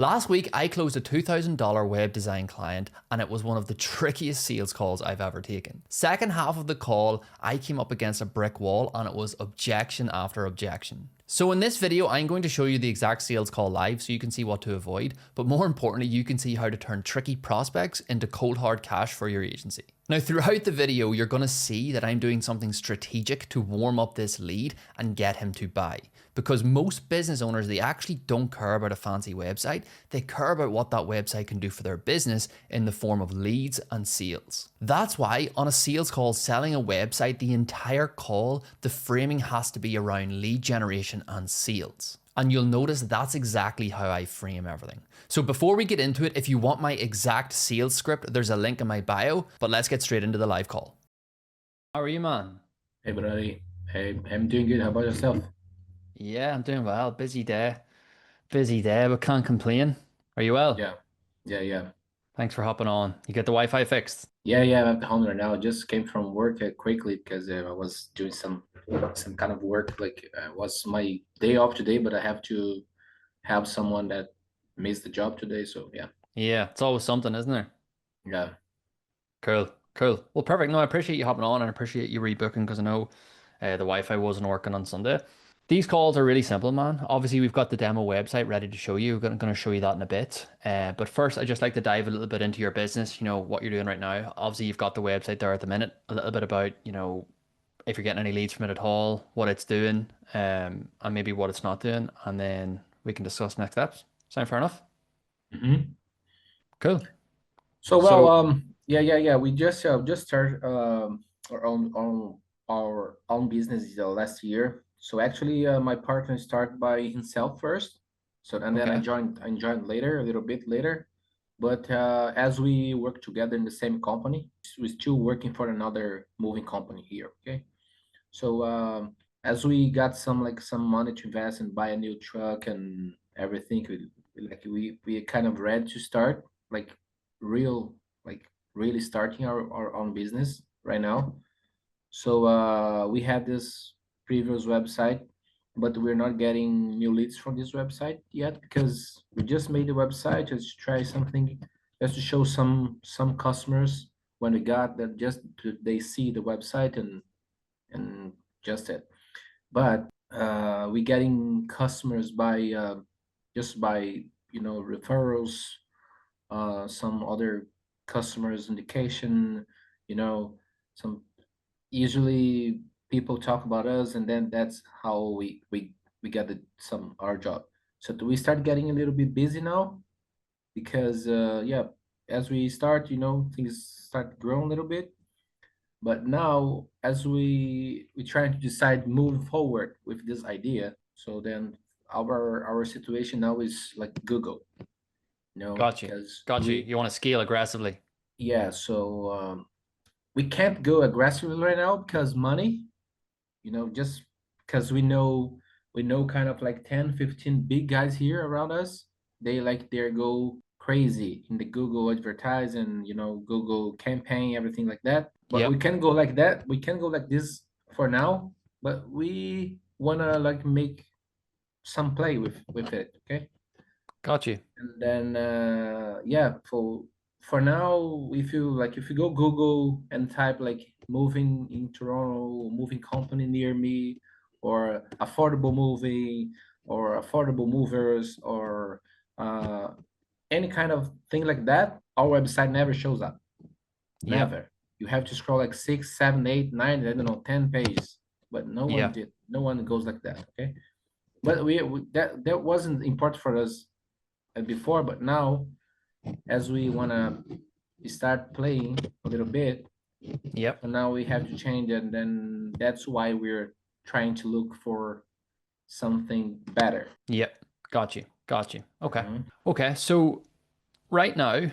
Last week, I closed a $2,000 web design client, and it was one of the trickiest sales calls I've ever taken. Second half of the call, I came up against a brick wall, and it was objection after objection. So in this video, I'm going to show you the exact sales call live so you can see what to avoid, but more importantly, you can see how to turn tricky prospects into cold hard cash for your agency. Now, throughout the video, you're going to see that I'm doing something strategic to warm up this lead and get him to buy. Because most business owners, they actually don't care about a fancy website. They care about what that website can do for their business in the form of leads and sales. That's why on a sales call selling a website, the entire call, the framing has to be around lead generation and sales. And you'll notice that's exactly how I frame everything. So before we get into it, if you want my exact sales script, there's a link in my bio, but let's get straight into the live call. How are you, man? Hey, buddy. Hey, I'm doing good. How about yourself? Yeah, I'm doing well. Busy day, but can't complain. Are you well? Yeah, yeah. Thanks for hopping on. You get the Wi-Fi fixed? Yeah. I'm at home right now. Just came from work quickly because I was doing some kind of work. Was my day off today, but I have to help someone that missed the job today. So yeah, Yeah, it's always something, isn't there? yeah. Cool. Well, perfect. No, I appreciate you hopping on and I appreciate you rebooking because I know the Wi-Fi wasn't working on Sunday. These calls are really simple, man. Obviously, we've got the demo website ready to show you. We're going to show you that in a bit. But first, I'd just like to dive a little bit into your business, what you're doing right now. Obviously, you've got the website there at the minute. A little bit about, if you're getting any leads from it at all, what it's doing, and maybe what it's not doing. And then we can discuss next steps. Sound fair enough? hmm Cool. So So, yeah. We just started our own business last year. So actually, my partner started by himself first. So and then I okay. joined. I joined later, a little bit later. But as we work together in the same company, we're still working for another moving company here. Okay. So as we got some money to invest and buy a new truck and everything, we kind of ready to start like real like really starting our own business right now. So we had this previous website, but we're not getting new leads from this website yet because we just made the website just to try something, just to show some customers when we got that, just they see the website and just it. But we getting customers by just by referrals, some other customers indication, you know, some usually people talk about us, and then that's how we get some our job. So do we start getting a little bit busy now because yeah, as we start, things start growing a little bit. But now, as we trying to decide moving forward with this idea, so then our situation now is like Google, Got you. because Got you. we You want to scale aggressively. yeah, so we can't go aggressively right now because money, just because we know kind of like 10, 15 big guys here around us. They go crazy in the Google advertise and Google campaign, everything like that. But we Yep. can go like that. We can go like this for now, but we wanna like make some play with it, okay? Got you. And then yeah, for now, if you go Google and type like moving in Toronto, moving company near me, or affordable moving, or affordable movers, or uh, any kind of thing like that, our website never shows up. Yep. Never. You have to scroll like six, seven, eight, nine, I don't know, 10 pages. But no one Yeah. did. No one goes like that. Okay. But that wasn't important for us before, but now as we wanna start playing a little bit, Yep. so now we have to change, and then that's why we're trying to look for something better. Yep. Got you. Got you. Okay. Mhm. Okay. So right now,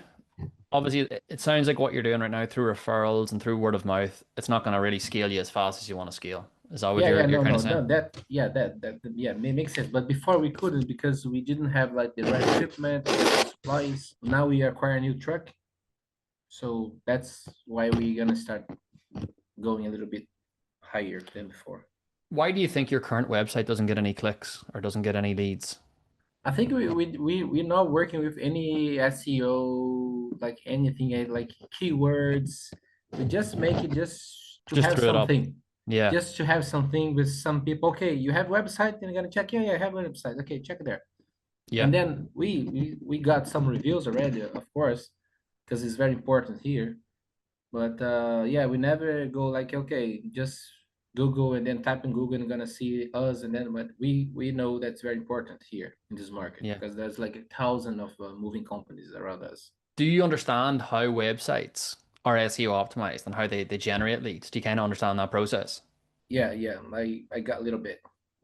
obviously, it sounds like what you're doing right now through referrals and through word of mouth, it's not going to really scale you as fast as you want to scale. Is that what Yeah, you're no, kind of no, saying? no, that, yeah, yeah, makes sense. But before we couldn't because we didn't have like the right equipment, the supplies. Now we acquire a new truck, so that's why we're gonna start going a little bit higher than before. Why do you think your current website doesn't get any clicks or doesn't get any leads? I think we're not working with any SEO, like anything like keywords. We just make it just to Just have threw it up. something, Yeah. just to have something with some people. Okay, you have website, then you're gonna check. Yeah, yeah, I have a website. Okay, check it there. Yeah. And then we got some reviews already, of course, because it's very important here. But yeah, we never go like, okay, just Google and then type in Google and gonna see us, and then but we know that's very important here in this market Yeah. because there's like 1,000 of moving companies around us. Do you understand how websites are SEO optimized and how they generate leads? Do you kind of understand that process? Yeah, yeah, I got a little bit,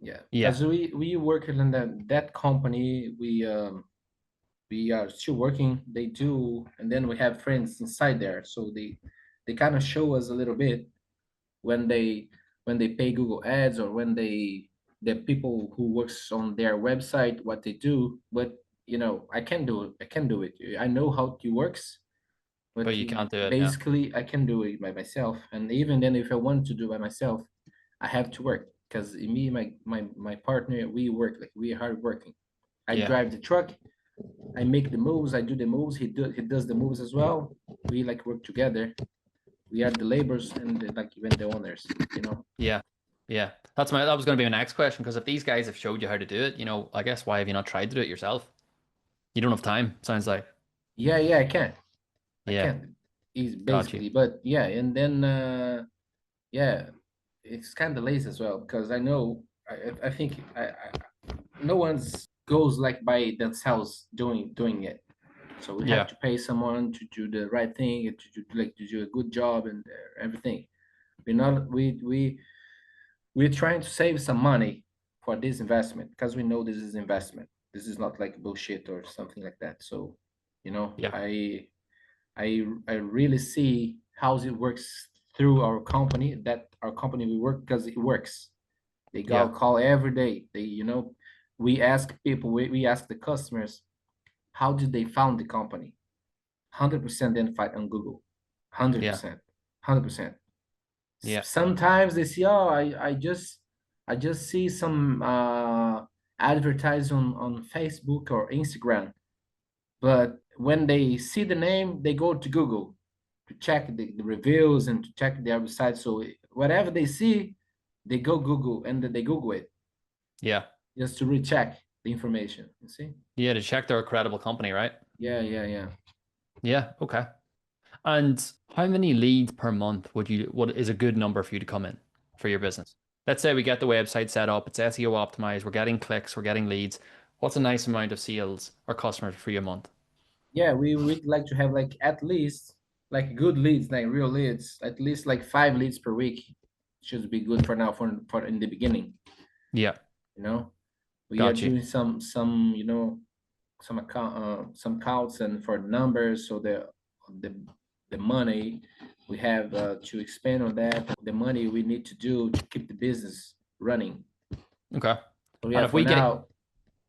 yeah, Yeah. because we work in that company. We are still working. They do, and then we have friends inside there, so they kind of show us a little bit when they pay Google Ads or when the people who works on their website what they do. But I can do it. I can do it. I know how it works, But but you can't do it. Yeah. basically I can do it by myself. And even then, if I want to do by myself, I have to work because me, my partner, we work like we are hard working. I Yeah. drive the truck. I make the moves. I do the moves. He does the moves as well. We like work together. We are the laborers and like even the owners. You know. Yeah. Yeah. That was going to be my next question because if these guys have showed you how to do it, I guess why have you not tried to do it yourself? You don't have time, sounds like. Yeah, yeah, I can. I Yeah. can. He's Got you. basically, but yeah, and then yeah, it's kind of lazy as well because I know I think no one's goes like by themselves doing it. So we have Yeah. to pay someone to do the right thing and to do a good job and everything. We're not we're trying to save some money for this investment because we know this is investment. This is not like bullshit or something like that. So, Yeah. I really see how it works through our company, that our company we work because it works. They Yeah. got call every day. We ask people, we ask the customers, how did they found the company? 100% identified on Google. Yeah. 100%. 100%. Yeah. Sometimes they see, oh, I just see some advertise on Facebook or Instagram. But when they see the name, they go to Google to check the reviews and to check their website. So whatever they see, they go Google and then they Google it Yeah. just to recheck the information. You see? Yeah. To check they're a credible company, right? Yeah, yeah, yeah. Yeah. Okay. And how many leads per month what is a good number for you to come in for your business? Let's say we get the website set up, it's SEO optimized, we're getting clicks, we're getting leads. What's a nice amount of sales or customers for your month? Yeah, we would like to have like at least like good leads, like real leads, at least like 5 leads per week. Should be good for now for in the beginning. Yeah, You know, we are got you. doing some some counts and for numbers, so the the money we have to expand on that, the money we need to do to keep the business running. Okay. So And yeah, for now,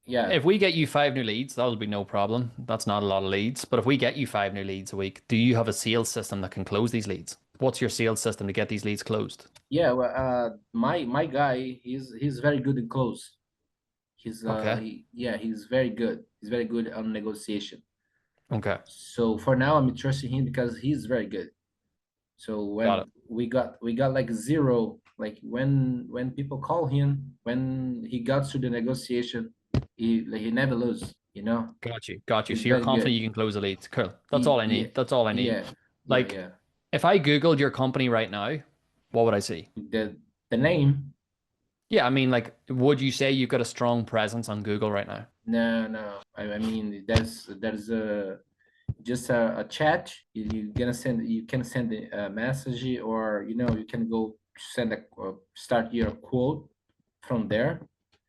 yeah, if we get you 5 new leads, that'll be no problem. That's not a lot of leads. But if we get you 5 new leads a week, do you have a sales system that can close these leads? What's your sales system to get these leads closed? yeah. Well, my guy, he's very good in close. Okay. Yeah, he's very good. He's very good on negotiation. Okay. So for now, I'm trusting him because he's very good. So Got when it. we got like zero, like when people call him, when he got to the negotiation, he never lose. Got you. Got you. He's So you're very confident good. you can close the leads. Cool. That's all I Yeah, need. That's all I need. yeah, yeah, Like, yeah. if I Googled your company right now, what would I see? The name, Yeah, I mean, like, would you say you've got a strong presence on Google right now? no, no. I mean, there's a just a chat. You can send a message, or you can go send start your quote from there.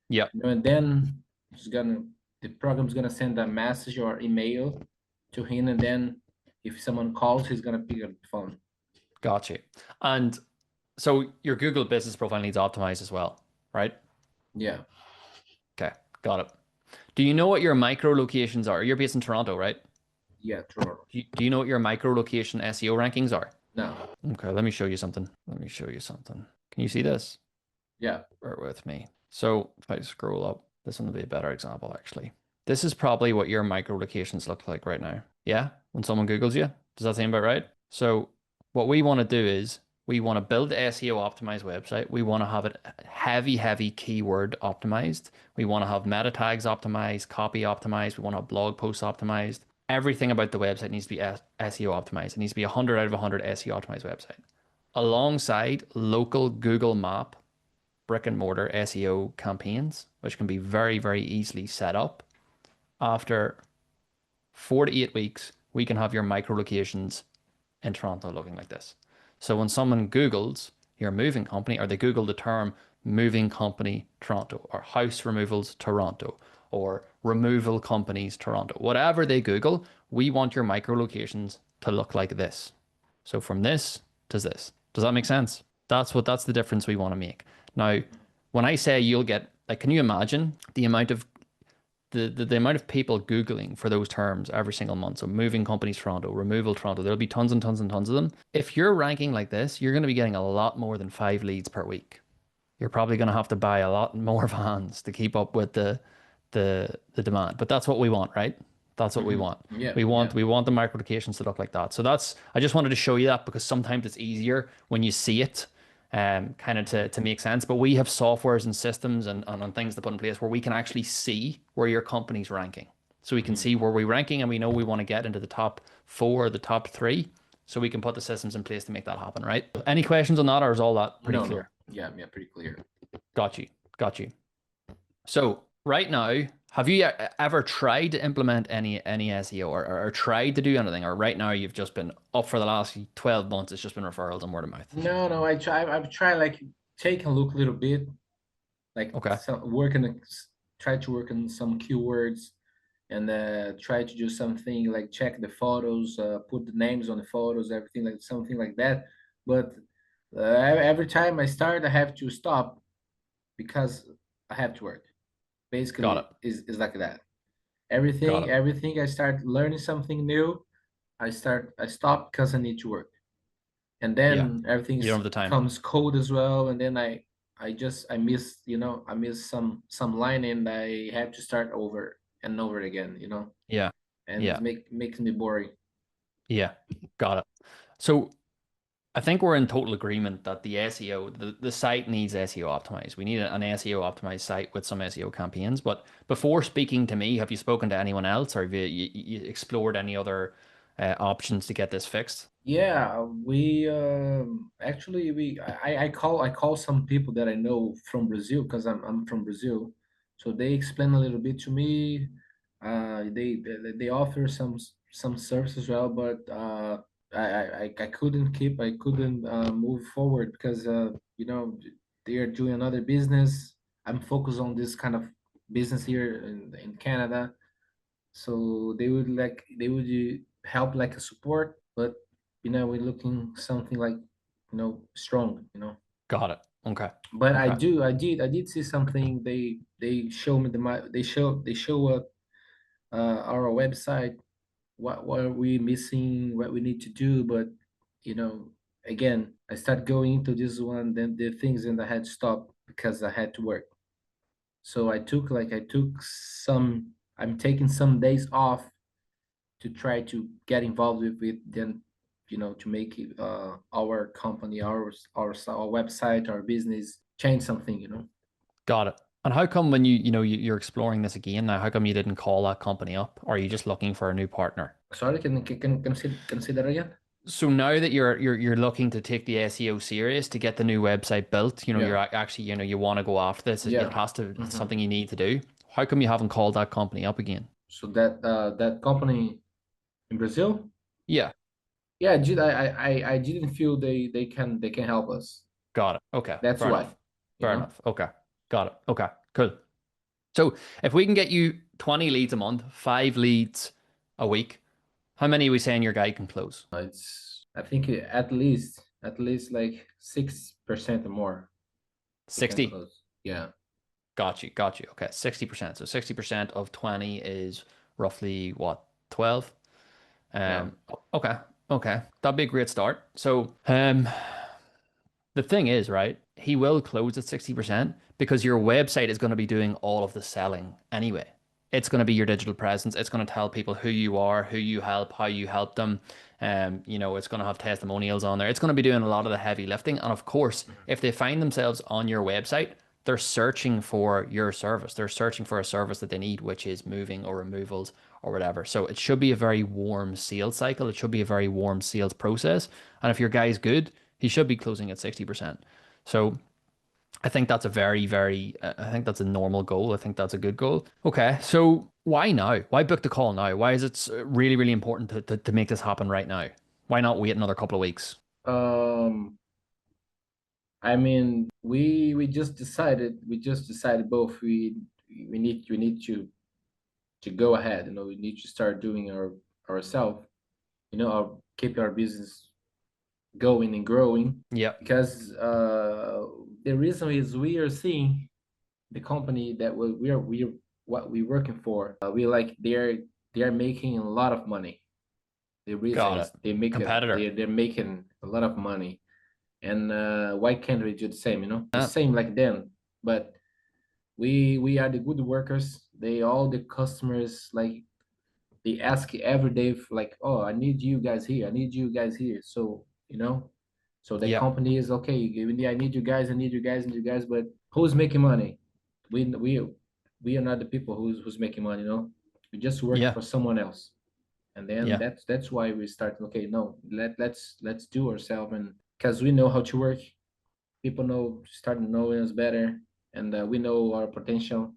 Yep. And then it's gonna the program's gonna send a message or email to him, and then if someone calls, he's gonna pick up the phone. Got you. And so your Google business profile needs optimized as well, right? Yeah, Okay. Got it. Do you know what your micro locations are? You're based in Toronto, right? yeah, true. Do you know what your micro location SEO rankings are? No, Okay, let me show you something. Let me show you something. Can you see this? yeah, Bear with me. So if I scroll up, this one will be a better example, actually. This is probably what your micro locations look like right now. Yeah? When someone Googles you, does that seem about right? So what we want to do is we want to build the SEO optimized website. We want to have it heavy, heavy keyword optimized. We want to have meta tags optimized, copy optimized. We want to have blog posts optimized. Everything about the website needs to be SEO optimized. It needs to be 100 out of 100 SEO optimized website. Alongside local Google Map brick and mortar SEO campaigns, which can be very, very easily set up. After 4 to 8 weeks, we can have your micro locations in Toronto looking like this. So when someone Googles your moving company, or they Google the term moving company Toronto, or house removals Toronto, or removal companies Toronto, whatever they Google, we want your micro locations to look like this. So from this to this. Does that make sense? That's the difference we want to make. Now, when I say you'll get, like, can you imagine the amount of the amount of people Googling for those terms every single month? So moving companies Toronto, removal Toronto, there'll be tons and tons and tons of them. If you're ranking like this, you're going to be getting a lot more than 5 leads per week. You're probably going to have to buy a lot more vans to keep up with the demand. But that's what we want, right? That's what we want. Yeah, We want the micro locations to look like that. So that's I just wanted to show you that because sometimes it's easier when you see it, kind of to make sense. But we have softwares and systems and things to put in place where we can actually see where your company's ranking. So we can see where we're ranking and we know we want to get into the top four or the top three. So we can put the systems in place to make that happen, right? Any questions on that, or is all that pretty no, no, clear? yeah, pretty clear. Got you. Got you. So right now, have you ever tried to implement any SEO, or tried to do anything? Or right now you've just been up for the last 12 months, it's just been referrals and word of mouth. No, no, I've tried like take a look a little bit, like Okay. some try to work on some keywords and try to do something like check the photos, put the names on the photos, everything like something like that. But every time I start, I have to stop because I have to work. Got it. Basically, is like that. Got it. Everything I start learning something new, I stop because I need to work, and Yeah. then everything You don't have the time. comes cold as well, and then I miss I miss some line and I have to start over and over again, Yeah. and Yeah. it makes me boring. Yeah. Got it. So I think we're in total agreement that the SEO, the site needs SEO optimized. We need an SEO optimized site with some SEO campaigns. But before speaking to me, have you spoken to anyone else, or have you explored any other options to get this fixed? Yeah, we actually I call some people that I know from Brazil because I'm from Brazil, so they explain a little bit to me. They offer some service as well, but I couldn't I couldn't move forward because they are doing another business. I'm focused on this kind of business here in Canada, so they would help like a support, but we're looking something like strong, Got it. Okay. but Okay. I did see something. They show me they show up our website, what are we missing, what we need to do, but you know again I start going into this one, then the things, and I had to stop because I had to work. So I took some I'm taking some days off to try to get involved with it, then to make it, our company, our website, our business change something, Got it. And how come when you're exploring this again now, how come you didn't call that company up? Or are you just looking for a new partner? Sorry, can consider again. So now that you're looking to take the SEO serious to get the new website built, you're Yeah, actually, you want to go after this. It yeah. has to, it's Hmm. something you need to do. How come you haven't called that company up again? So that company in Brazil, Yeah, yeah, I didn't feel they can help us. got it. Okay, That's fair why, enough. you Fair know. enough. Okay, got it. Okay, cool. So if we can get you 20 leads a month, 5 leads a week, how many are we saying your guy can close? It's I think at least like 6% or more he can 60. close. Yeah, Got you. Got you. Okay, 60%. So 60% of 20 is roughly what, 12? yeah. Okay. Okay. That'd be a great start. So, the thing is, right, he will close at 60% because your website is going to be doing all of the selling anyway. It's going to be your digital presence. It's going to tell people who you are, who you help, how you help them. It's going to have testimonials on there. It's going to be doing a lot of the heavy lifting. And of course, if they find themselves on your website, they're searching for your service. They're searching for a service that they need, which is moving or removals or whatever. So it should be a very warm sales cycle. It should be a very warm sales process. And if your guy's good, he should be closing at 60%. So I think that's a I think that's a normal goal. I think that's a good goal. Okay, so why now? Why book the call now? Why is it really, really important to make this happen right now? Why not wait another couple of weeks? Um, I mean, we just decided both we need to go ahead. We need to start doing ourselves. Keep our business going and growing Yep. because the reason is we are seeing the company that we are what we're working for. We like they are making a lot of money. The reason Got it. is they make a Competitor. they're making a lot of money, and why can't we do the same? The Yeah. same like them, but we are the good workers. They all the customers like they ask every day like, oh, I need you guys here. I need you guys here. So the Yep. company is okay. I need you guys. I need you guys. I need you guys. But who's making money? We are not the people who's making money. We just work Yeah. for someone else. And then Yeah. that's why we start. Okay, no, let's do ourselves, and because we know how to work, people starting knowing us better, and we know our potential.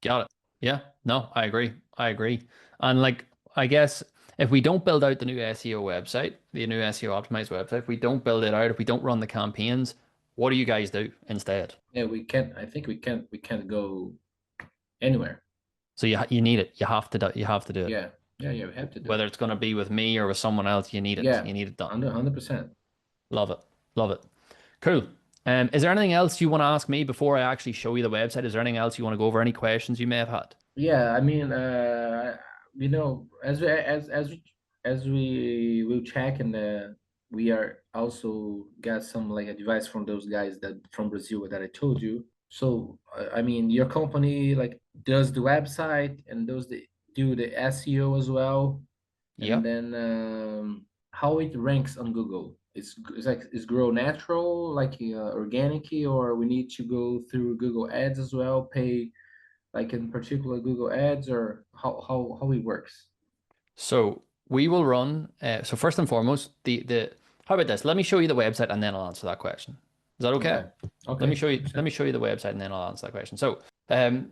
Got it. Yeah. No, I agree. I agree. And like, I guess if we don't build out the new SEO website, the new SEO optimized website, if we don't build it out, if we don't run the campaigns, what do you guys do instead? Yeah, we can't. I think we can't go anywhere. So you need it. You have to do it. Yeah, yeah, yeah. We have to do it. Whether it's going to be with me or with someone else, you need it. Yeah, You need it done. 100%. Love it. Love it. Cool. Is there anything else you want to ask me before I actually show you the website? Is there anything else you want to go over? Any questions you may have had? Yeah, I mean, as we will check, and we are also got some like advice from those guys that from Brazil that I told you. So I mean, your company like does the website and do the SEO as well, and Yep. then how it ranks on Google. It's like is grow natural like organic, or we need to go through Google Ads as well, pay like in particular Google Ads, or how it works. So we will run. So first and foremost, the how about this? Let me show you the website and then I'll answer that question. Is that okay? Okay. Okay. Let me 100%. show you the website and then I'll answer that question. So um,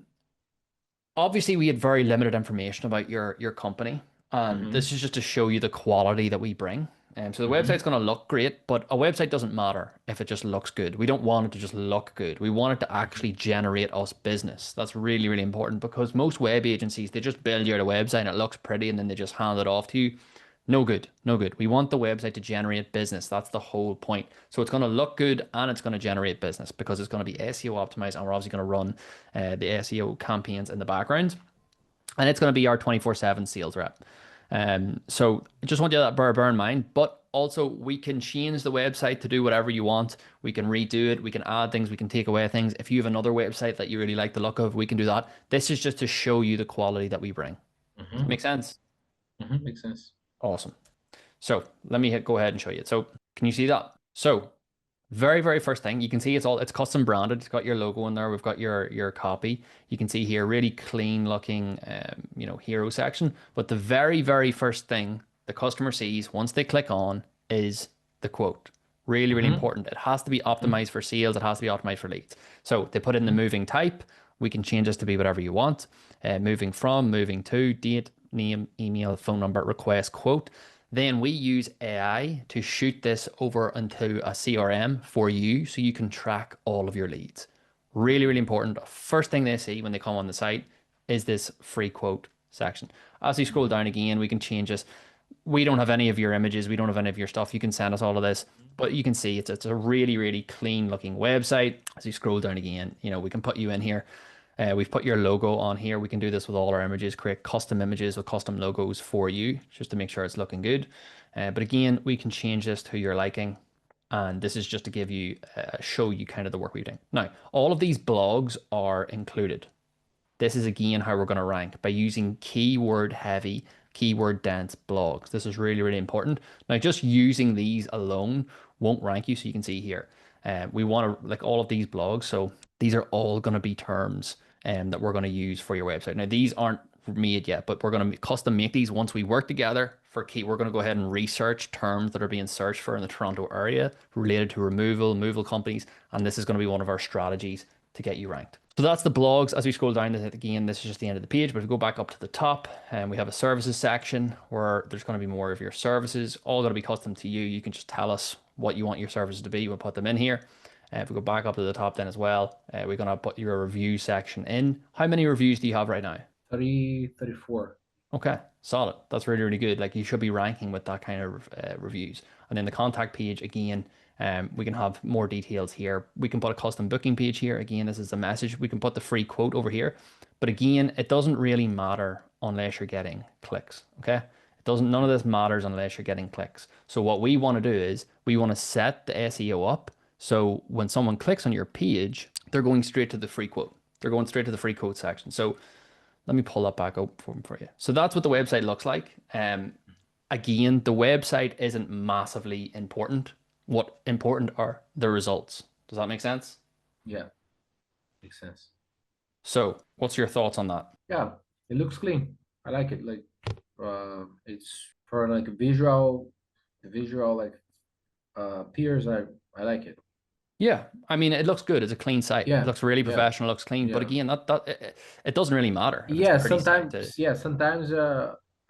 obviously we had very limited information about your company, and Mm-hmm. this is just to show you the quality that we bring. So the Mm-hmm. website's going to look great, but a website doesn't matter if it just looks good. We don't want it to just look good. We want it to actually generate us business. That's really, really important because most web agencies, they just build you a website and it looks pretty and then they just hand it off to you. No good, no good. We want the website to generate business. That's the whole point. So it's going to look good and it's going to generate business because it's going to be SEO optimized, and we're obviously going to run the SEO campaigns in the background, and it's going to be our 24/7 sales rep. So I just want you to bear in mind, but also we can change the website to do whatever you want. We can redo it. We can add things. We can take away things. If you have another website that you really like the look of, we can do that. This is just to show you the quality that we bring. Does that Mm-hmm. make sense? Mm-hmm. Makes sense. Awesome. So let me go ahead and show you. So can you see that? So very, very first thing, you can see it's custom branded. It's got your logo in there. We've got your copy. You can see here, really clean looking, hero section. But the very, very first thing the customer sees once they click on is the quote. Really, really Mm-hmm. important. It has to be Mm-hmm. optimized for sales. It has to be optimized for leads. So they put in the moving type. We can change this to be whatever you want. Moving from, moving to, date, name, email, phone number, request, quote. Then we use AI to shoot this over into a CRM for you so you can track all of your leads. Really, really important. First thing they see when they come on the site is this free quote section. As you scroll Mm-hmm. down again, we can change this. We don't have any of your images. We don't have any of your stuff. You can send us all of this, but you can see it's a really, really clean looking website. As you scroll down again, we can put you in here. We've put your logo on here. We can do this with all our images, create custom images with custom logos for you, just to make sure it's looking good. But again, we can change this to your liking. And this is just to give you, show you kind of the work we're doing. Now, all of these blogs are included. This is again how we're going to rank by using keyword heavy, keyword dense blogs. This is really, really important. Now, just using these alone won't rank you. So you can see here, we want to like all of these blogs. So these are all going to be terms that we're going to use for your website. Now, these aren't made yet, but we're going to custom make these once we work together for key. We're going to go ahead and research terms that are being searched for in the Toronto area related to removal companies. And this is going to be one of our strategies to get you ranked. So that's the blogs. As we scroll down to it again, this is just the end of the page, but if we go back up to the top, and we have a services section where there's going to be more of your services, all going to be custom to you. You can just tell us what you want your services to be. We'll put them in here. If we go back up to the top then as well, we're going to put your review section in. How many reviews do you have right now? 34. Okay, solid. That's really, really good. Like you should be ranking with that kind of reviews. And then the contact page, again, we can have more details here. We can put a custom booking page here. Again, this is the message. We can put the free quote over here. But again, it doesn't really matter unless you're getting clicks, okay? It doesn't, none of this matters unless you're getting clicks. So what we want to do is we want to set the SEO up so when someone clicks on your page, they're going straight to the free quote. They're going straight to the free quote section. So let me pull that back up for you. So that's what the website looks like. Again, the website isn't massively important. What important are the results? Does that make sense? Yeah, makes sense. So what's your thoughts on that? Yeah, it looks clean. I like it. Like, it's for like visual like peers. I like it. Yeah, I mean, it looks good. It's a clean site. It Yeah, looks really yeah, professional, looks clean. But yeah. again, it doesn't really matter if it's a Yeah, pretty site to, sometimes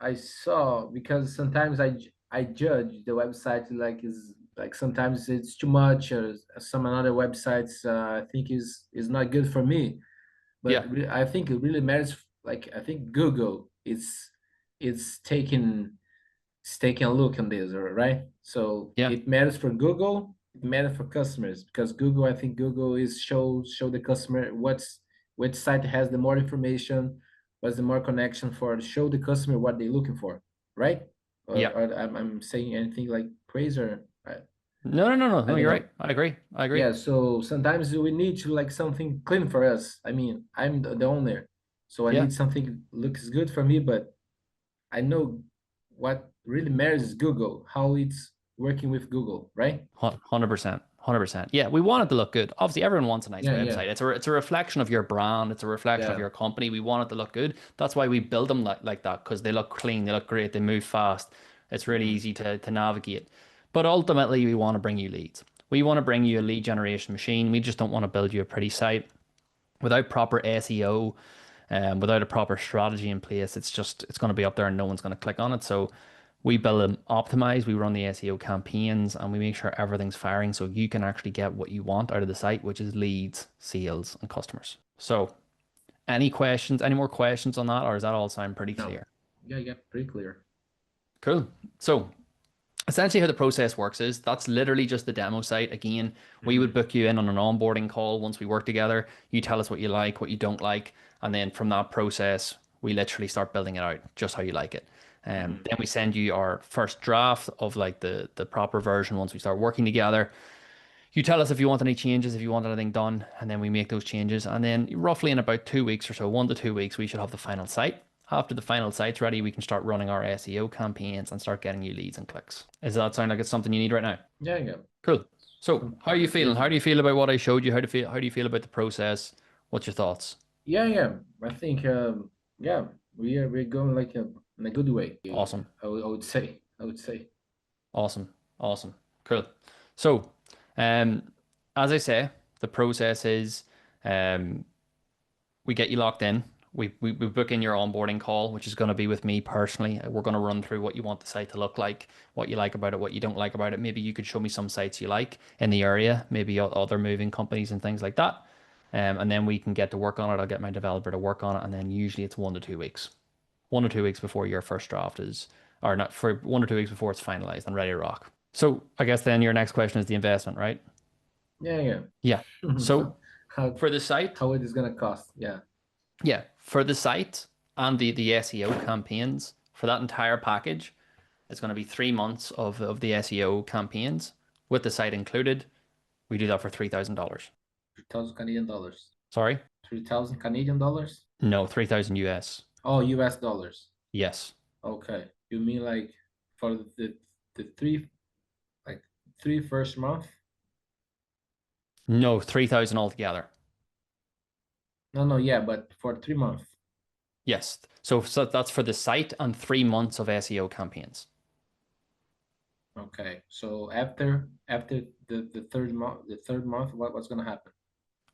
I saw, because sometimes I judge the website, like is like sometimes it's too much, or some other websites I think is not good for me. yeah, But I think it really matters. Like I think Google it's taking a look on this, right? So yeah. it matters for Google, it matters for customers, because Google, I think Google is show the customer which site has the more information, what's the more connection for, show the customer what they're looking for, right? Yeah. Or I'm saying anything like crazy, or No, I don't you're know. right. I agree. I agree. Yeah, so sometimes we need to like something clean for us. I mean, I'm the owner, so I Yeah. need something looks good for me, but I know what really matters is Google, how it's working with Google, right? 100%. 100%. Yeah, we want it to look good. Obviously, everyone wants a nice Yeah, yeah, website. It's a reflection of your brand. It's a reflection of yeah. your company. We want it to look good. That's why we build them like that because they look clean, they look great, they move fast. It's really Mhm. easy to navigate. But ultimately, we want to bring you leads. We want to bring you a lead generation machine. We just don't want to build you a pretty site without proper SEO, without a proper strategy in place. It's going to be up there and no one's going to click on it. So we build them optimize, we run the SEO campaigns, and we make sure everything's firing so you can actually get what you want out of the site, which is leads, sales, and customers. So any questions, any more questions on that, or does that all sound pretty No, clear? yeah, yeah, pretty clear. Cool. So essentially how the process works is that's literally just the demo site. Again, we would Hmm. book you in on an onboarding call once we work together. You tell us what you like, what you don't like, and then from that process, we literally start building it out just how you like it. Hmm. Then we send you our first draft of like the proper version once we start working together. You tell us if you want any changes, if you want anything done, and then we make those changes. And then roughly in about 2 weeks or so, 1 to 2 weeks, we should have the final site. After the final site's ready, we can start running our SEO campaigns and start getting you leads and clicks. Does that sound like it's something you need right now? Yeah, yeah. Cool. So, how are you feeling? How do Beautiful. you feel about what I showed you? How do you feel about the process? What's your thoughts? Yeah, yeah. I think yeah, we're going like in a good way. Awesome. I would say. I would say. Awesome. Awesome. Cool. So, um, as I say, the process is um we get you locked in. We book in your onboarding call, which is going to be with me personally. We're going to run through what you want the site to look like, what you like about it, what you don't like about it. Maybe you could show me some sites you like in the area, maybe other moving companies and things like that. And then we can get to work on it. I'll get my developer to work on it. And then usually it's 1 to 2 weeks, 1 or 2 weeks before your first draft is, or not for 1 or 2 weeks before it's finalized and ready to rock. So I guess then your next question is the investment, right? Yeah, yeah. Yeah. So how for the site, how it is gonna cost? Yeah. yeah, for the site and the SEO campaigns for that entire package, it's going to be 3 months of the SEO campaigns with the site included. We do that for $3,000. 3,000 Canadian dollars. Sorry? 3,000 Canadian dollars? No, 3,000 US. Oh, US dollars. Yes. Okay. You mean like for the three like three first month? No, 3,000 altogether. No, no, yeah, but for 3 months. Yes. So that's for the site and 3 months of SEO campaigns. Okay. So after the third month, what's gonna happen?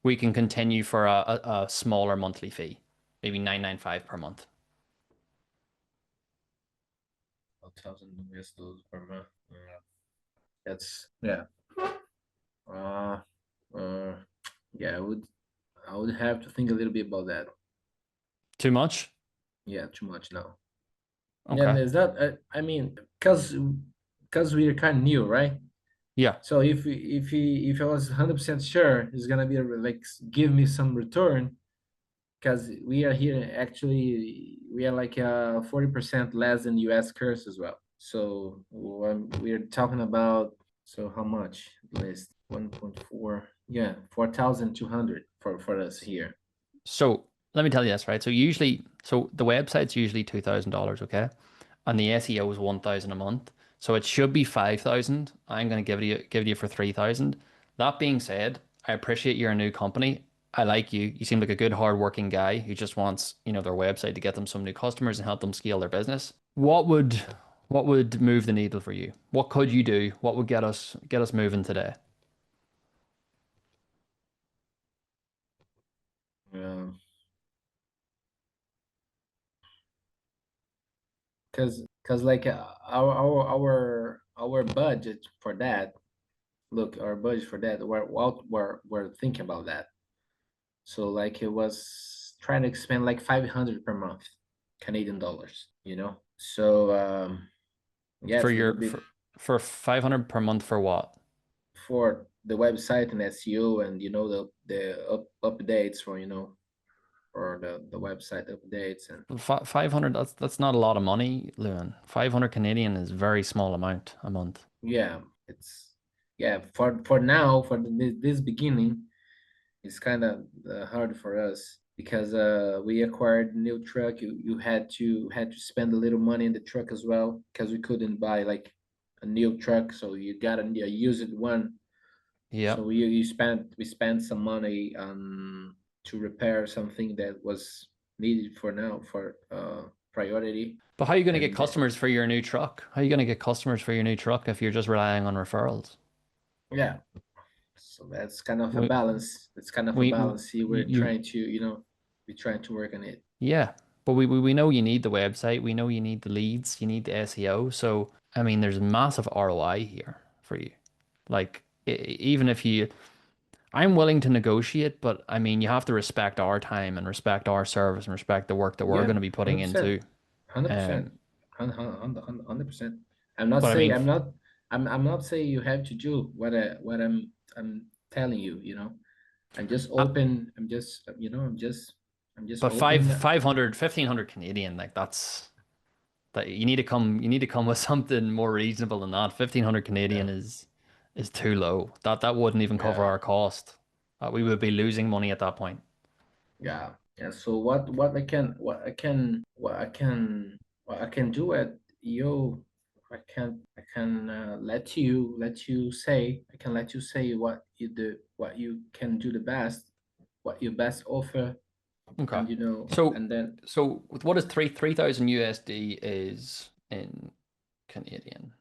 We can continue for a smaller monthly fee, maybe 995 per month. 1,000 US dollars per month. Yeah. That's yeah. Uh, uh, yeah. I would have to think a little bit about that. Too much? Yeah, too much now. And Okay. is that I mean, cause we're kind of new, right? Yeah. So if I was 100% sure it's gonna be like give me some return, because we are here actually we are like 40% less than US curse as well. So we're talking about, so how much at least 1.4, yeah, 4,200 for us here. So let me tell you this, right? So the website's usually $2,000, okay? And the SEO is 1,000 a month. So it should be 5,000. I'm gonna give it you for 3,000. That being said, I appreciate you're a new company. I like you. You seem like a good, hardworking guy who just wants, their website to get them some new customers and help them scale their business. What would move the needle for you? What could you do? What would get us moving today? Um, because like our budget for that, look, our budget for that, we're thinking about that. So like it was trying to expand like 500 per month, Canadian dollars, you know? So yeah, For it's a little your bit for 500 per month for what? for the website and SEO, and the updates for for the website updates. And 500, that's not a lot of money, Lewin. 500 Canadian is a very small amount a month. yeah, it's yeah, for now, for this beginning, it's kind of hard for us because we acquired a new truck. You had to spend a little money in the truck as well, because we couldn't buy like a new truck, so you got a used one. So Yep. we spent some money to repair something that was needed for now for priority. But how are you going to get And customers for your new truck? How are you going to get customers for your new truck if you're just relying on referrals? yeah, so that's kind of a We, balance. It's kind of a we balance. See, we're you, trying to we're trying to work on it. yeah, but we know you need the website. We know you need the leads. You need the SEO. So, I mean, there's massive ROI here for you. Like, even if I'm willing to negotiate, but I mean, you have to respect our time and respect our service and respect the work that we're Yeah, going to be putting 100%, into. 100%, Um, 100%. I'm not but I saying mean, I'm not saying you have to do what I'm telling you. I'm just uh, open. I'm just but open. 500, 1,500 Canadian, like that you need to come with something more reasonable than that. 1,500 Yeah, Canadian is too low. That wouldn't even cover yeah, our cost. We would be losing money at that point. yeah, yeah. So what I can do at yo, I can let you say what you can do the best, what your best offer, Okay. and So and then so with what is 3,000 USD is in Canadian.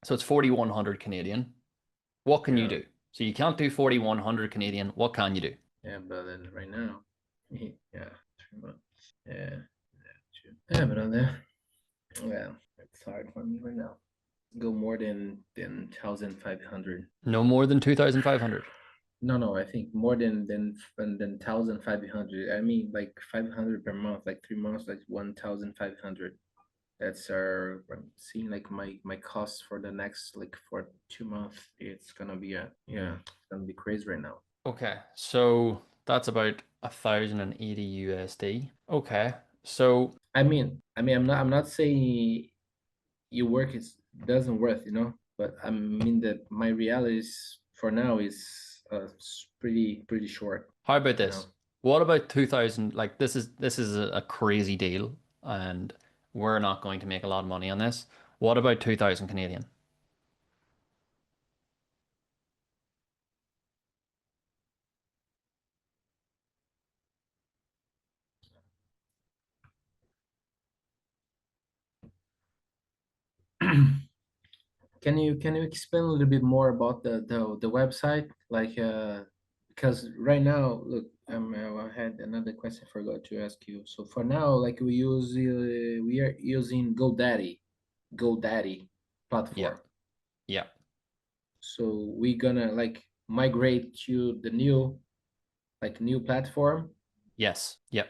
So it's 4,100 Canadian. What can you yeah, do? So you can't do 4,100 Canadian. What can you do? yeah, but then right now, yeah, 3 months, yeah, yeah, but on there, yeah, it's hard for me right now. Go more than 1,500. No more than 2,500. No, no, I think more than 1,500. I mean, like 500 per month, like 3 months, like 1,500. That's seeing like my costs for the next, like for 2 months. It's gonna be it's gonna be crazy right now. Okay, so that's about 1,080 USD. Okay, so I'm not saying your work is doesn't worth, but I mean that my reality is for now is pretty short, how about you know. this? What about 2000? Like this is a crazy deal, and we're not going to make a lot of money on this. What about 2000 Canadian? Can you explain a little bit more about the website? Like because right now, look, I had another question I forgot to ask you. So for now, like we are using GoDaddy Yeah, platform. yeah, So we gonna like migrate to the new platform yes, yeah.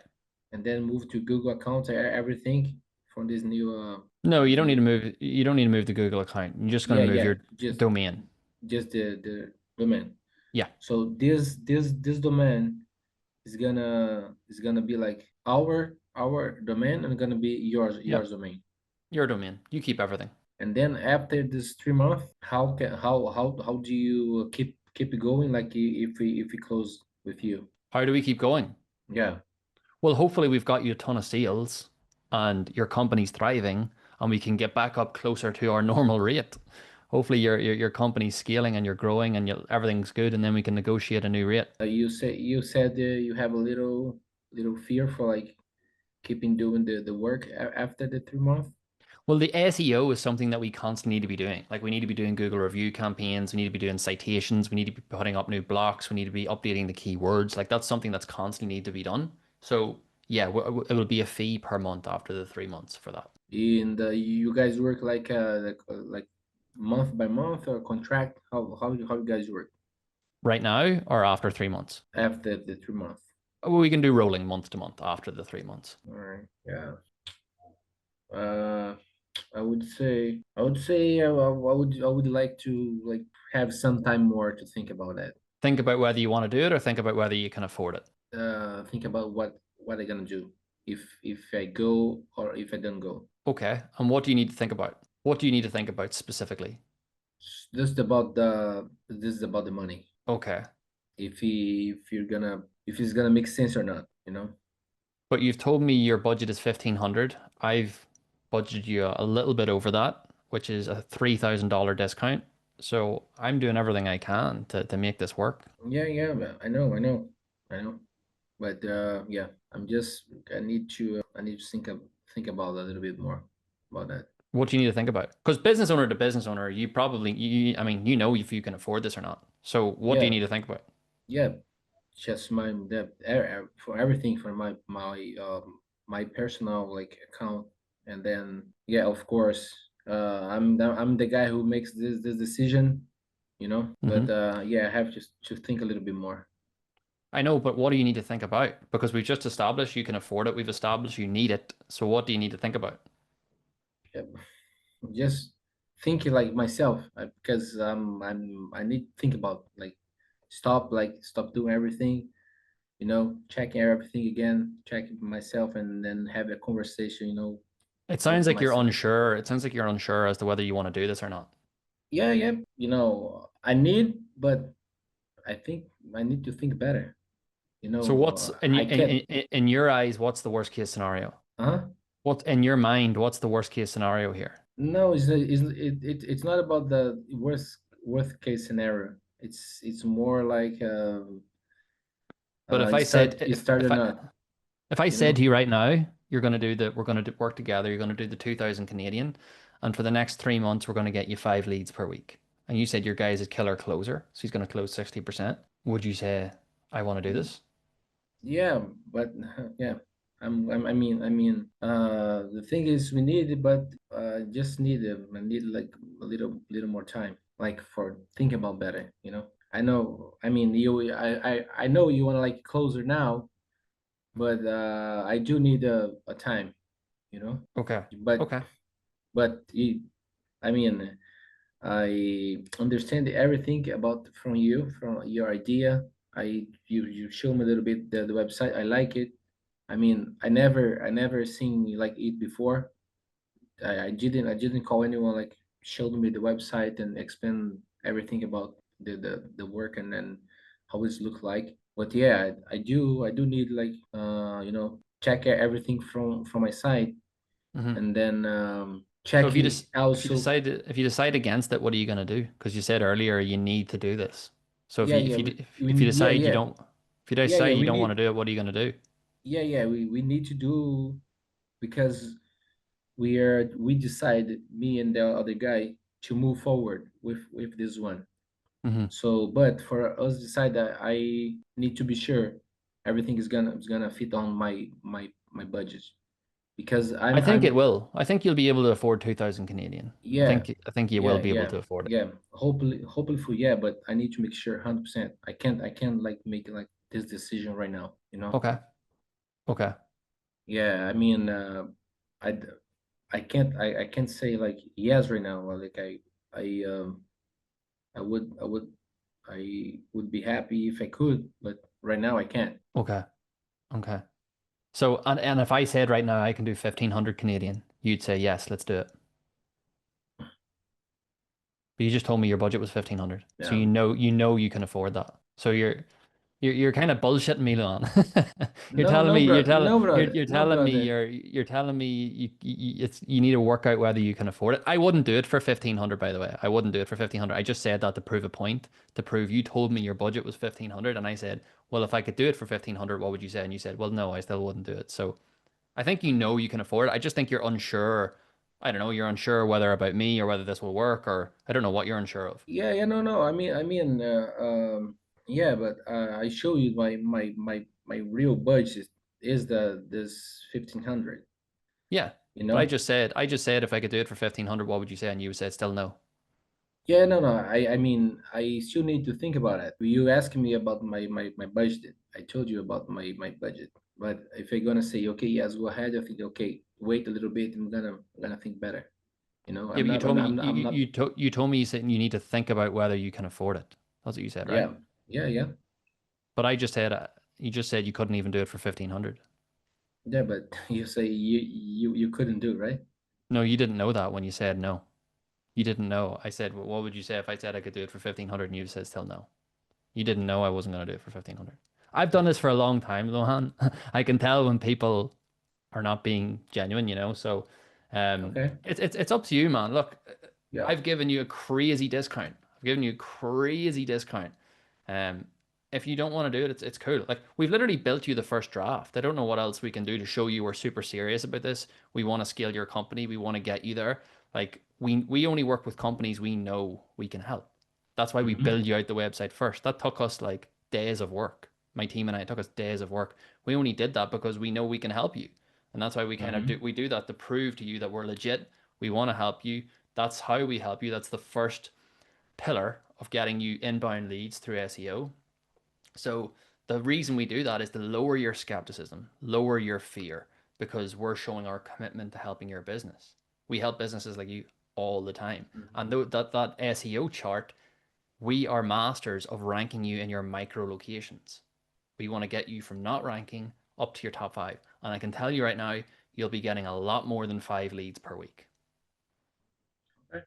and then move to Google account everything from this new No, from you this don't need new to move. You don't need to move the Google account. You're just going yeah, to move yeah, your domain. just the domain. Yeah, So this domain is gonna be like our domain and gonna be yeah. yours domain. Your domain. You keep everything. And then after this 3 month, how do you keep it going? Like if we close with you, How do we keep going? yeah. Well, hopefully we've got you a ton of sales and your company's thriving and we can get back up closer to our normal rate. Hopefully your company's scaling and you're growing and everything's good and then we can negotiate a new rate. You said you have a little fear for like keeping doing the work after the 3 month. Well, the SEO is something that we constantly need to be doing. Like we need to be doing Google review campaigns, we need to be doing citations, we need to be putting up new blocks, we need to be updating the keywords. Like that's something that's constantly need to be done. So yeah, it will be a fee per month after the 3 months for that. And you guys work like month by month or contract? How you guys work Right now or after 3 months. after the 3 month? We can do rolling month to month after the 3 months. All right, yeah. Uh, I would like to like have some time more to think about that. Think about whether you want to do it or think about whether you can afford it. Think about what I'm gonna do if I go or if I don't go. Okay. And what do you need to think about? What do you need to think about specifically? This is about the money. Okay. If it's gonna make sense or not, you know. But you've told me your budget is 1500. I've budgeted you a little bit over that, which is a $3,000 discount. So I'm doing everything I can to make this work. Yeah, yeah, man. I know. But yeah, I need to think about a little bit more about that. What do you need to think about? Because business owner to business owner, you probably, I mean, you know if you can afford this or not. So what do you Yeah, need to think about? yeah. Just for everything for my personal like account, and then yeah, of course, I'm the guy who makes this decision, you know. But Hmm. yeah, I have just to think a little bit more. I know, but what do you need to think about? Because we've just established you can afford it. We've established you need it. So what do you need to think about? Yeah, just thinking like myself because I need to think about stop doing everything, checking everything again, checking myself, and then have a conversation, It with sounds like you're myself. unsure. It sounds like you're unsure as to whether you want to do this or not. Yeah, yeah. I need, but I think I need to think better. So what's I can't. in your eyes, what's the worst case scenario? Huh? What's in your mind, what's the worst case scenario here? No, it's not about the worst case scenario. It's more like But if it I start said it started not. if I You said know. to you right now, you're going to do we're going to work together, you're going to do the 2000 Canadian, and for the next 3 months, we're going to get you 5 leads per week. And you said your guy's a killer closer, so he's going to close 60%. Would you say, I want to do this? Yeah, but yeah, the thing is, we need it, but just I need like a little more time, like for thinking about better. I know. I mean, I know you want to like closer now, but I do need a time. You know, Okay. but Okay. I mean, I understand everything about from your idea. You show me a little bit the website. I like it. I mean, I never seen like it before. I didn't call anyone like showed me the website and explain everything about the work and then how it look like. But yeah, I do need like check everything from my side, Hmm. and then So checking also. if you decide against it, what are you going to do? Because you said earlier you need to do this. So Yeah, yeah, if you yeah, decide you yeah, don't if you yeah, decide yeah. you We don't want to need, do it, what are you going to do? yeah, yeah. We need to do, because we decided, me and the other guy, to move forward with this one. Hmm. So, but for us decide that, I need to be sure everything is gonna fit on my budget, because I think it I'm will. I think you'll be able to afford 2,000 Canadian. yeah, I think you will yeah, be able yeah, to afford it. yeah. Hopefully for, yeah, but I need to make sure 100%. I can't like make like this decision right now. Okay. Okay. Yeah, I mean, I d- I can't say like yes right now. Like I I would I would I would be happy if I could, but right now I can't. Okay. Okay. So and if I said right now I can do 1,500 Canadian, you'd say yes, let's do it. But you just told me your budget was 1,500. So Yeah. you know you can afford that. So you're kind of bullshitting me, Lon. You're No, telling no, me bro, no, brother, you're no, telling me brother. you're telling me you need to work out whether you can afford it. I wouldn't do it for 1,500, by the way. I wouldn't do it for 1,500. I just said that to prove a point, to prove you told me your budget was 1,500, and I said, well, if I could do it for 1,500, what would you say? And you said, well, no, I still wouldn't do it. So I think you know you can afford it. I just think you're unsure. I don't know, you're unsure whether about me or whether this will work, or I don't know what you're unsure of. Yeah, yeah, no, no. I mean, yeah, but I show you my real budget is this 1,500. Yeah. You But know. I just said if I could do it for 1,500, what would you say? And you said still no. Yeah, no, no. I mean, I still need to think about it. You asked me about my budget. I told you about my budget. But if I'm gonna say okay, yes, go ahead, I think okay, wait a little bit. I'm gonna think better. Yeah, I'm but you not. I'm told not. me I'm not. you told me you said you need to think about whether you can afford it. That's what you said, right? Yeah, yeah, yeah, But I just said you just said you couldn't even do it for 1,500. yeah. But you say you couldn't do, right? No, you didn't know that when you said no. You didn't know. I said, well, what would you say if I said I could do it for 1,500 and you said still no? You didn't know I wasn't going to do it for 1,500. I've done this for a long time, Lohan. I can tell when people are not being genuine, you know. So, Okay. it's up to you, man. Look, Yeah. I've given you a crazy discount. I've given you a crazy discount. Um, if you don't want to do it, it's cool. Like we've literally built you the first draft. I don't know what else we can do to show you we're super serious about this. We want to scale your company. We want to get you there. Like we only work with companies we know we can help. That's why we Hmm. build you out the website first. That took us like days of work. My team and I, it took us days of work. We only did that because we know we can help you. And that's why we kind of Hmm. do that to prove to you that we're legit. We want to help you. That's how we help you. That's the first pillar of getting you inbound leads through SEO. So the reason we do that is to lower your skepticism, lower your fear, because we're showing our commitment to helping your business. We help businesses like you all the time. And Hmm. though that SEO chart, we are masters of ranking you in your micro locations. We want to get you from not ranking up to your top five. And I can tell you right now, you'll be getting a lot more than 5 leads per week. Okay.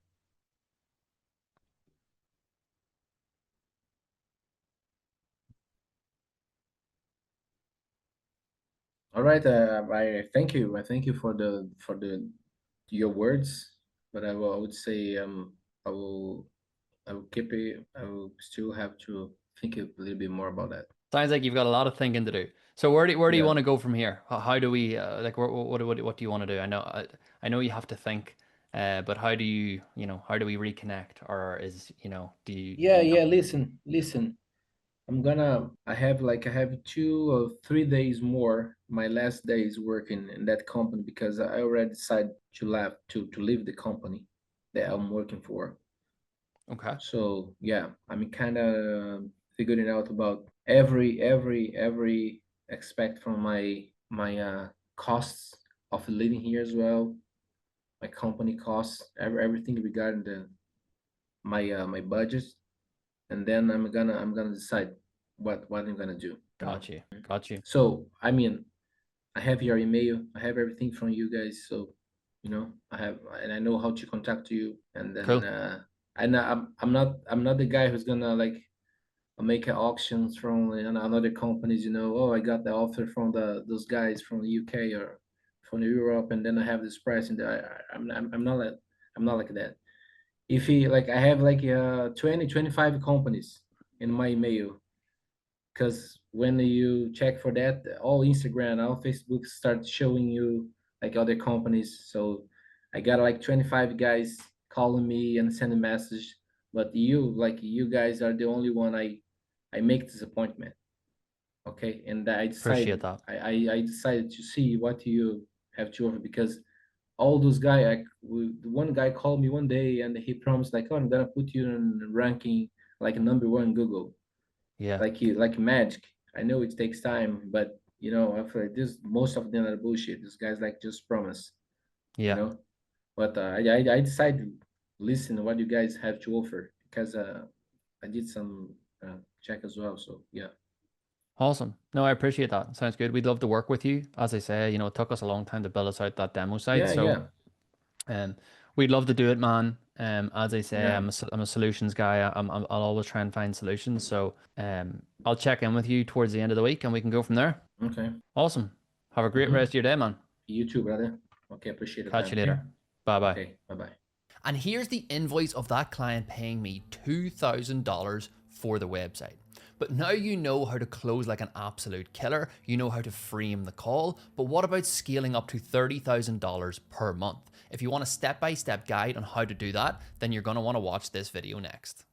All right. I thank you. I thank you for the your words, but I would say I will I will keep it. I will still have to think a little bit more about that. Sounds like you've got a lot of thinking to do. So where do you Yeah. want to go from here? How do we like what do you want to do? I know you have to think, but how do you know how do we reconnect or is do Yeah. you have Yeah. Listen. Listen. I have 2 or 3 days more. My last day is working in that company because I already decided to leave the company that I'm working for. okay? So yeah, I'm kind of figuring out about every aspect from my costs of living here as well, my company costs, everything regarding my budget, and then I'm gonna decide what I'm gonna do. You know. Got you. So I mean, I have your email, I have everything from you guys, so I have, and I know how to contact you, and then Cool. I'm not the guy who's gonna like make auctions from another companies. Oh, I got the offer from those guys from the UK or from Europe, and then I have this price, and I'm not like that. If he like I have like 20 25 companies in my email, because when you check for that, all Instagram, all Facebook start showing you like other companies. So I got like 25 guys calling me and sending message, but you guys are the only one I make this appointment. Okay, and Appreciate that. I decided to see what you have to offer, because all those guy one guy called me one day and he promised like, oh, I'm gonna put you in ranking like number one Google, Yeah. like magic. I know it takes time, but I feel like this most of them are bullshit. These guys like just promise, you Yeah. know. But I decided to listen to what you guys have to offer, because I did some check as well. So yeah, Awesome. No, I appreciate that. Sounds good. We'd love to work with you. As I say, it took us a long time to build us out that demo site. yeah, So yeah, um, we'd love to do it, man. As I say, yeah. I'm a solutions guy. I'll always try and find solutions. So I'll check in with you towards the end of the week and we can go from there. Okay. Awesome. Have a great rest Mm-hmm. of your day, man. You too, brother. Okay, appreciate the Catch time. you Okay. later. Bye bye. Okay. Bye bye. And here's the invoice of that client paying me $2,000 for the website. But now you know how to close like an absolute killer, you know how to frame the call, but what about scaling up to $30,000 per month? If you want a step-by-step guide on how to do that, then you're going to want to watch this video next.